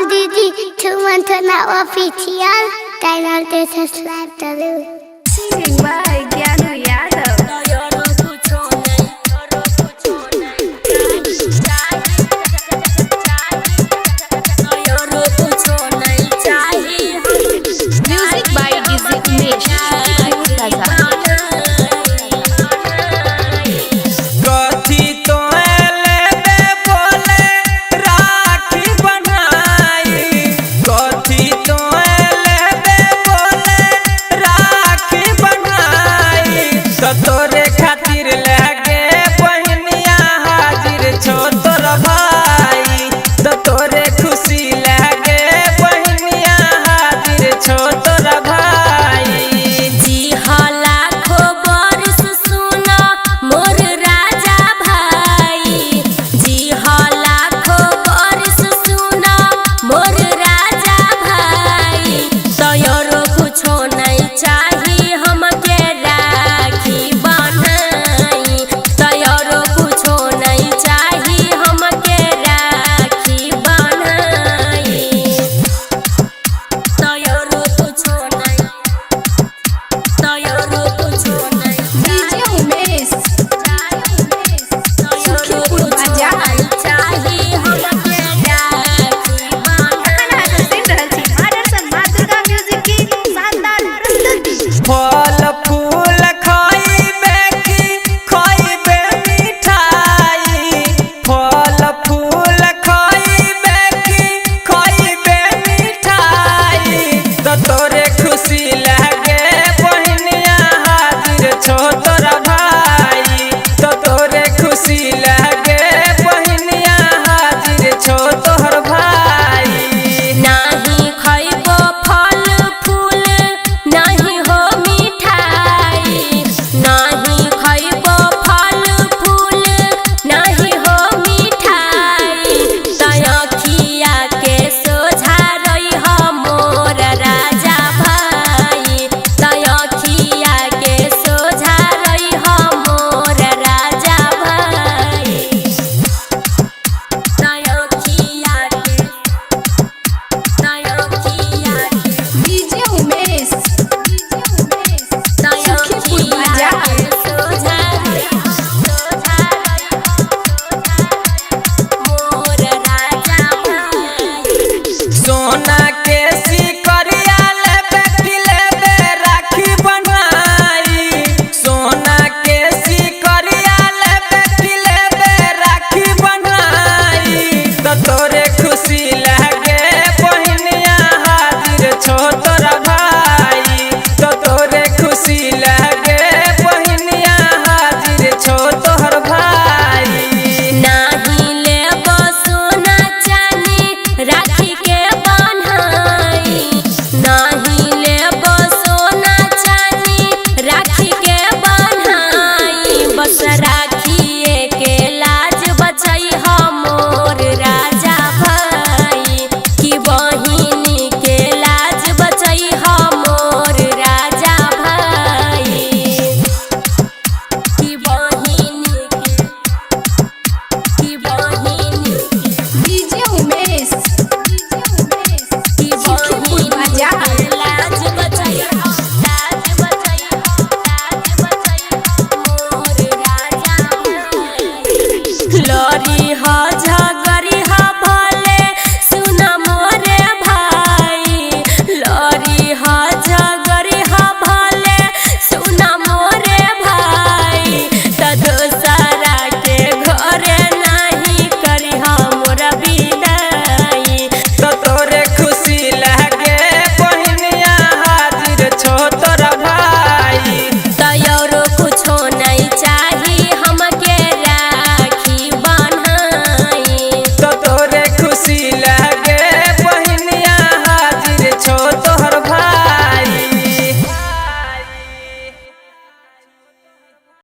Didi, 2 months now official. Channel to subscribe to you. Singing by Gyanu Yadav. Music by DJ Umesh. तोरे खातिर लगे बहनिया हाजिर छो तोर भाई तो तोरे खुशी लगे बहनिया हाजिर छो तोर भाई जी हला खबर सुना मोर राजा भाई जी हला खबर सुना मोर राजा भाई तोरो कुछो नहीं चाहिए हमके फल फूल खाइबे की खाइबे मिठाई फल फूल खाइबे की खाइबे मिठाई तो तोरे खुशी लगे बहनिया हाजिर छो तोर भाई तो तोरे खुशी लगे बहनिया हाजिर छो तोहर भाई नाही खइबो फल फूल नाही हो मिठाई नाही खइबो फल फूल नाही हो मिठाई तयखिया के सोझा रही मोर राजा भाई तयखिया के सोझा रही मोर राजा भाई तयखिया के DJ Umesh. सोना के